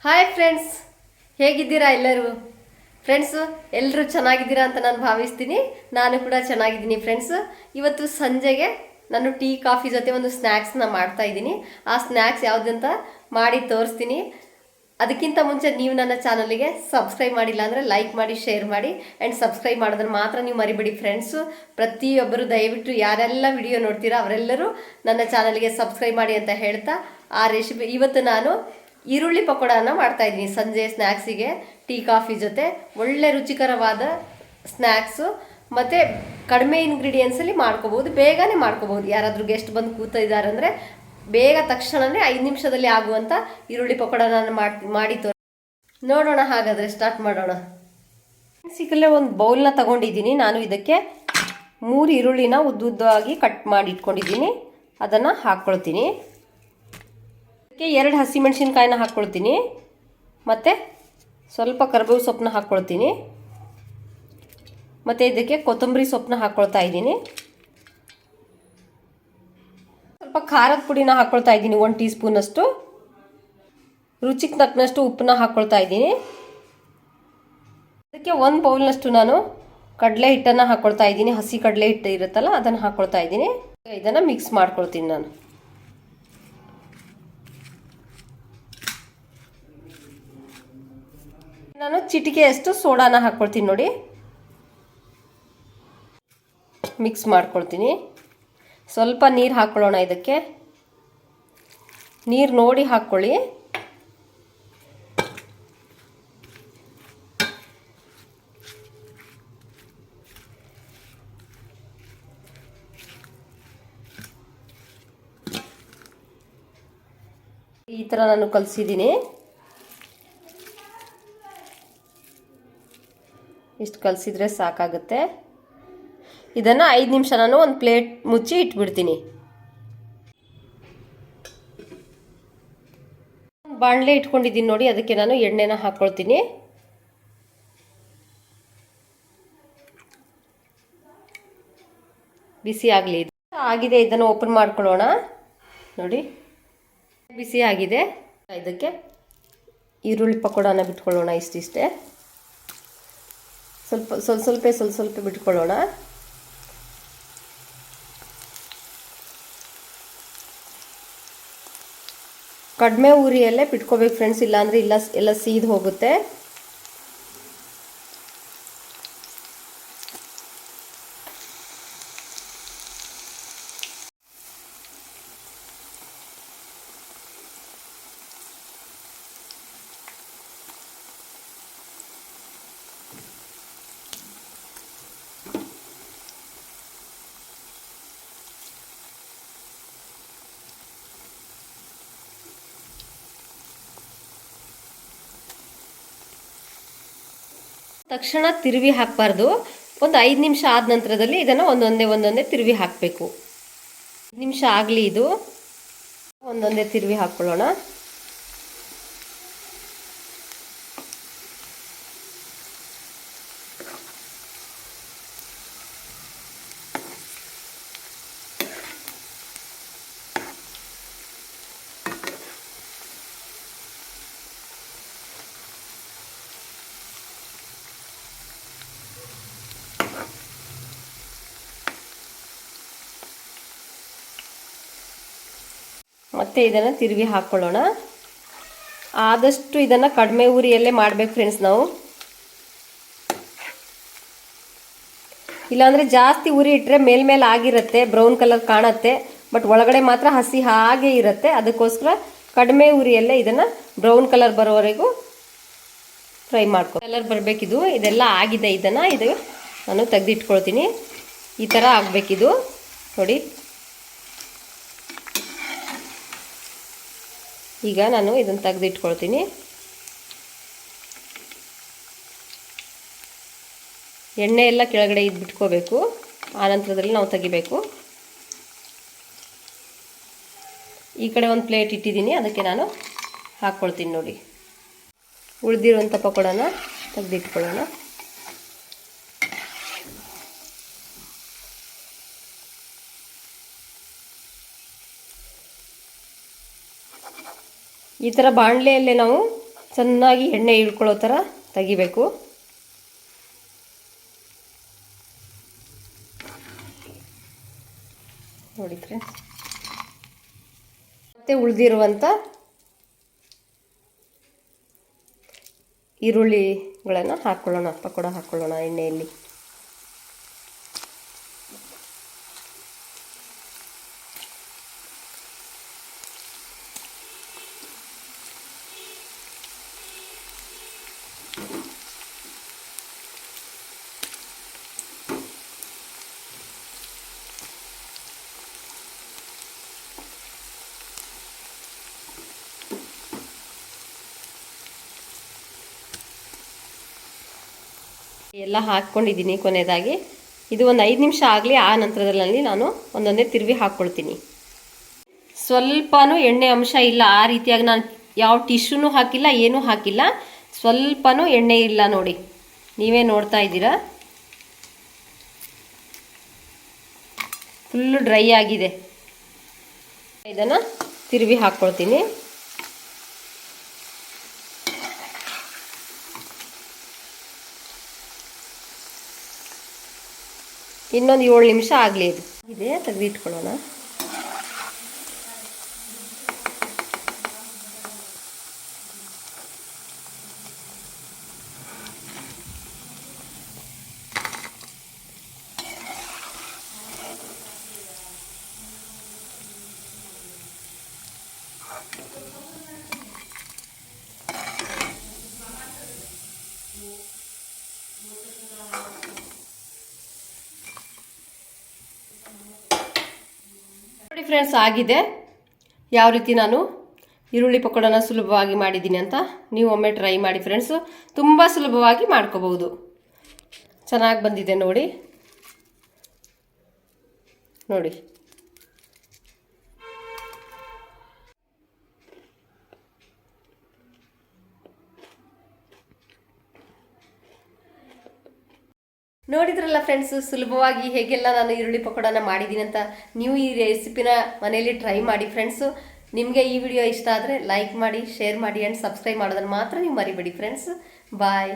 Hi friends, ಹೇಗಿದ್ದೀರಾ ಎಲ್ಲರೂ? Friends ಎಲ್ಲರೂ ಚೆನ್ನಾಗಿದ್ದೀರಾ ಅಂತ ನಾನು ಭಾವಿಸ್ತೀನಿ. ನಾನು ಕೂಡ ಚೆನ್ನಾಗಿದ್ದೀನಿ ಫ್ರೆಂಡ್ಸ್. ಇವತ್ತು ಸಂಜೆಗೆ ನಾನು ಟೀ ಕಾಫಿ ಜೊತೆ ಒಂದು ಸ್ನ್ಯಾಕ್ಸ್ನ ಮಾಡ್ತಾ ಇದ್ದೀನಿ. ಆ ಸ್ನ್ಯಾಕ್ಸ್ ಯಾವುದಂತ ಮಾಡಿ ತೋರಿಸ್ತೀನಿ. ಅದಕ್ಕಿಂತ ಮುಂಚೆ ನೀವು ನನ್ನ ಚಾನಲ್ಗೆ ಸಬ್ಸ್ಕ್ರೈಬ್ ಮಾಡಿಲ್ಲ ಅಂದರೆ ಲೈಕ್ ಮಾಡಿ, ಶೇರ್ ಮಾಡಿ ಆ್ಯಂಡ್ ಸಬ್ಸ್ಕ್ರೈಬ್ ಮಾಡೋದನ್ನು ಮಾತ್ರ ನೀವು ಮರಿಬೇಡಿ ಫ್ರೆಂಡ್ಸು. ಪ್ರತಿಯೊಬ್ಬರು ದಯವಿಟ್ಟು ಯಾರೆಲ್ಲ ವಿಡಿಯೋ ನೋಡ್ತೀರಾ ಅವರೆಲ್ಲರೂ ನನ್ನ ಚಾನಲ್ಗೆ ಸಬ್ಸ್ಕ್ರೈಬ್ ಮಾಡಿ ಅಂತ ಹೇಳ್ತಾ, ಆ ರೆಸಿಪಿ ಇವತ್ತು ನಾನು ಈರುಳ್ಳಿ ಪಕೋಡನ ಮಾಡ್ತಾ ಇದ್ದೀನಿ. ಸಂಜೆ ಸ್ನ್ಯಾಕ್ಸಿಗೆ ಟೀ ಕಾಫಿ ಜೊತೆ ಒಳ್ಳೆ ರುಚಿಕರವಾದ ಸ್ನ್ಯಾಕ್ಸು, ಮತ್ತು ಕಡಿಮೆ ಇಂಗ್ರೀಡಿಯೆಂಟ್ಸಲ್ಲಿ ಮಾಡ್ಕೋಬೋದು, ಬೇಗನೆ ಮಾಡ್ಕೋಬೋದು. ಯಾರಾದರೂ ಗೆಸ್ಟ್ ಬಂದು ಕೂತಿದ್ದಾರೆ ಅಂದರೆ ಬೇಗ ತಕ್ಷಣವೇ 5 ನಿಮಿಷದಲ್ಲಿ ಆಗುವಂಥ ಈರುಳ್ಳಿ ಪಕೋಡನ ಮಾಡಿ ನೋಡೋಣ. ಹಾಗಾದರೆ ಸ್ಟಾರ್ಟ್ ಮಾಡೋಣ. ಸಿಕ್ಕಲ್ಲೇ ಒಂದು ಬೌಲ್ನ ತಗೊಂಡಿದ್ದೀನಿ. ನಾನು ಇದಕ್ಕೆ 3 ಈರುಳ್ಳಿನ ಉದ್ದುದ್ದಾಗಿ ಕಟ್ ಮಾಡಿ ಇಟ್ಕೊಂಡಿದ್ದೀನಿ. ಅದನ್ನು ಹಾಕ್ಕೊಳ್ತೀನಿ. ಇದಕ್ಕೆ 2 ಹಸಿಮೆಣಸಿನ್ಕಾಯಿನ ಹಾಕ್ಕೊಳ್ತೀನಿ. ಮತ್ತು ಸ್ವಲ್ಪ ಕರಿಬೇವು ಸೊಪ್ಪನ್ನ ಹಾಕ್ಕೊಳ್ತೀನಿ. ಮತ್ತು ಇದಕ್ಕೆ ಕೊತ್ತಂಬರಿ ಸೊಪ್ಪನ್ನ ಹಾಕ್ಕೊಳ್ತಾ ಇದ್ದೀನಿ. ಸ್ವಲ್ಪ ಖಾರದ ಪುಡಿನ ಹಾಕ್ಕೊಳ್ತಾ ಇದ್ದೀನಿ, 1 ಟೀ ಸ್ಪೂನಷ್ಟು. ರುಚಿಗೆ ತಕ್ಕನಷ್ಟು ಉಪ್ಪನ್ನ ಹಾಕ್ಕೊಳ್ತಾ ಇದ್ದೀನಿ. ಅದಕ್ಕೆ 1 ಬೌಲ್ನಷ್ಟು ನಾನು ಕಡಲೆ ಹಿಟ್ಟನ್ನು ಹಾಕ್ಕೊಳ್ತಾ ಇದ್ದೀನಿ. ಹಸಿ ಕಡಲೆ ಹಿಟ್ಟು ಇರುತ್ತಲ್ಲ, ಅದನ್ನು ಹಾಕ್ಕೊಳ್ತಾ ಇದ್ದೀನಿ. ಇದನ್ನು ಮಿಕ್ಸ್ ಮಾಡ್ಕೊಳ್ತೀನಿ ನಾನು. ಚಿಟಿಕೆಯಷ್ಟು ಸೋಡಾನ ಹಾಕ್ಕೊಳ್ತೀನಿ ನೋಡಿ. ಮಿಕ್ಸ್ ಮಾಡ್ಕೊಳ್ತೀನಿ. ಸ್ವಲ್ಪ ನೀರು ಹಾಕ್ಕೊಳ್ಳೋಣ. ಇದಕ್ಕೆ ನೀರು ನೋಡಿ ಹಾಕ್ಕೊಳ್ಳಿ. ಈ ಥರ ನಾನು ಕಲಸಿದ್ದೀನಿ. ಇಷ್ಟು ಕಲಸಿದ್ರೆ ಸಾಕಾಗುತ್ತೆ. ಇದನ್ನು 5 ನಿಮಿಷ ನಾನು ಒಂದು ಪ್ಲೇಟ್ ಮುಚ್ಚಿ ಇಟ್ಬಿಡ್ತೀನಿ. ಬಾಣಲೆ ಇಟ್ಕೊಂಡಿದ್ದೀನಿ ನೋಡಿ. ಅದಕ್ಕೆ ನಾನು ಎಣ್ಣೆನ ಹಾಕ್ಕೊಳ್ತೀನಿ. ಬಿಸಿ ಆಗಲಿ. ಆಗಿದೆ, ಇದನ್ನು ಓಪನ್ ಮಾಡ್ಕೊಳ್ಳೋಣ. ನೋಡಿ, ಬಿಸಿ ಆಗಿದೆ. ಇದಕ್ಕೆ ಈರುಳ್ಳಿ ಪಕೋಡನ ಬಿಟ್ಕೊಳ್ಳೋಣ. ಇಷ್ಟಿಷ್ಟೇ, ಸ್ವಲ್ಪ ಬಿಟ್ಕೊಳ್ಳೋಣ. ಕಡಿಮೆ ಉರಿಯಲ್ಲೇ ಬಿಟ್ಕೋಬೇಕು ಫ್ರೆಂಡ್ಸ್, ಇಲ್ಲಾಂದರೆ ಎಲ್ಲ ಸೀದ್ ಹೋಗುತ್ತೆ. ತಕ್ಷಣ ತಿರುವಿ ಹಾಕಬಾರ್ದು. ಒಂದು 5 ನಿಮಿಷ ಆದ ನಂತರದಲ್ಲಿ ಇದನ್ನು ಒಂದೊಂದೇ ತಿರುವಿ ಹಾಕಬೇಕು. 5 ನಿಮಿಷ ಆಗಲಿ. ಇದು ಒಂದೊಂದೇ ತಿರುವಿ ಹಾಕ್ಕೊಳ್ಳೋಣ. ಮತ್ತೆ ಇದನ್ನು ತಿರುವಿ ಹಾಕ್ಕೊಳ್ಳೋಣ. ಆದಷ್ಟು ಇದನ್ನು ಕಡಿಮೆ ಉರಿಯಲ್ಲೇ ಮಾಡಬೇಕು ಫ್ರೆಂಡ್ಸ್ ನಾವು. ಇಲ್ಲಾಂದರೆ ಜಾಸ್ತಿ ಉರಿ ಇಟ್ಟರೆ ಮೇಲ್ಮೇಲೆ ಆಗಿರುತ್ತೆ, ಬ್ರೌನ್ ಕಲರ್ ಕಾಣುತ್ತೆ, ಬಟ್ ಒಳಗಡೆ ಮಾತ್ರ ಹಸಿ ಹಾಗೆ ಇರುತ್ತೆ. ಅದಕ್ಕೋಸ್ಕರ ಕಡಿಮೆ ಉರಿಯಲ್ಲೇ ಇದನ್ನು ಬ್ರೌನ್ ಕಲರ್ ಬರೋವರೆಗೂ ಫ್ರೈ ಮಾಡ್ಕೊ. ಕಲರ್ ಬರಬೇಕಿದು. ಇದೆಲ್ಲ ಆಗಿದೆ. ಇದು ನಾನು ತೆಗೆದಿಟ್ಕೊಳ್ತೀನಿ. ಈ ಥರ ಆಗಬೇಕಿದು ನೋಡಿ. ಈಗ ನಾನು ಇದನ್ನು ತೆಗೆದಿಟ್ಕೊಳ್ತೀನಿ. ಎಣ್ಣೆ ಎಲ್ಲ ಕೆಳಗಡೆ ಬಿಟ್ಕೋಬೇಕು. ಆನಂತರದಲ್ಲಿ ನಾವು ತೆಗಿಬೇಕು. ಈ ಕಡೆ ಒಂದು ಪ್ಲೇಟ್ ಇಟ್ಟಿದ್ದೀನಿ, ಅದಕ್ಕೆ ನಾನು ಹಾಕ್ಕೊಳ್ತೀನಿ ನೋಡಿ. ಉಳಿದಿರುವಂಥ ಪಕೋಡನ ತೆಗೆದಿಟ್ಕೊಳ್ಳೋಣ. ಈ ಥರ ಬಾಣಲೆಯಲ್ಲೇ ನಾವು ಚೆನ್ನಾಗಿ ಎಣ್ಣೆ ಇಳ್ಕೊಳ್ಳೋ ಥರ ತೆಗಿಬೇಕು. ನೋಡಿ ಫ್ರೆಂಡ್ಸ್, ಮತ್ತು ಉಳಿದಿರುವಂಥ ಈರುಳ್ಳಿಗಳನ್ನು ಹಾಕ್ಕೊಳ್ಳೋಣ, ಪಕೋಡ ಹಾಕ್ಕೊಳ್ಳೋಣ ಎಣ್ಣೆಯಲ್ಲಿ. ಎಲ್ಲ ಹಾಕ್ಕೊಂಡಿದ್ದೀನಿ ಕೊನೆಯದಾಗಿ. ಇದು ಒಂದು 5 ನಿಮಿಷ ಆಗಲಿ. ಆ ನಂತರದಲ್ಲಿ ನಾನು ಒಂದೊಂದೇ ತಿರುವಿ ಹಾಕ್ಕೊಳ್ತೀನಿ. ಸ್ವಲ್ಪನೂ ಎಣ್ಣೆ ಅಂಶ ಇಲ್ಲ. ಆ ರೀತಿಯಾಗಿ ನಾನು ಯಾವ ಟಿಶ್ಯೂನೂ ಹಾಕಿಲ್ಲ, ಏನೂ ಹಾಕಿಲ್ಲ. ಸ್ವಲ್ಪನೂ ಎಣ್ಣೆ ಇಲ್ಲ ನೋಡಿ, ನೀವೇ ನೋಡ್ತಾ ಇದ್ದೀರಾ. ಫುಲ್ಲು ಡ್ರೈ ಆಗಿದೆ. ಇದನ್ನು ತಿರುವಿ ಹಾಕ್ಕೊಳ್ತೀನಿ. ಇನ್ನೊಂದು 7 ನಿಮಿಷ ಆಗಲಿ. ಇದು ಇದೆ, ತೆಗೆದಿಟ್ಕೊಳ್ಳೋಣ. ನೋಡಿ ಫ್ರೆಂಡ್ಸ್, ಆಗಿದೆ. ಯಾವ ರೀತಿ ನಾನು ಈರುಳ್ಳಿ ಪಕೋಡನ ಸುಲಭವಾಗಿ ಮಾಡಿದ್ದೀನಿ ಅಂತ ನೀವು ಒಮ್ಮೆ ಟ್ರೈ ಮಾಡಿ ಫ್ರೆಂಡ್ಸು. ತುಂಬ ಸುಲಭವಾಗಿ ಮಾಡ್ಕೋಬಹುದು. ಚೆನ್ನಾಗಿ ಬಂದಿದೆ ನೋಡಿ. ನೋಡಿ ನೋಡಿದ್ರಲ್ಲ ಫ್ರೆಂಡ್ಸು, ಸುಲಭವಾಗಿ ಹೇಗೆಲ್ಲ ನಾನು ಈರುಳ್ಳಿ ಪಕೋಡನ ಮಾಡಿದ್ದೀನಿ ಅಂತ. ನೀವು ಈ ರೆಸಿಪಿನ ಮನೆಯಲ್ಲಿ ಟ್ರೈ ಮಾಡಿ ಫ್ರೆಂಡ್ಸು. ನಿಮಗೆ ಈ ವಿಡಿಯೋ ಇಷ್ಟ ಆದರೆ ಲೈಕ್ ಮಾಡಿ, ಶೇರ್ ಮಾಡಿ ಆ್ಯಂಡ್ ಸಬ್ಸ್ಕ್ರೈಬ್ ಮಾಡೋದನ್ನು ಮಾತ್ರ ನೀವು ಮರಿಬೇಡಿ ಫ್ರೆಂಡ್ಸ್. ಬಾಯ್.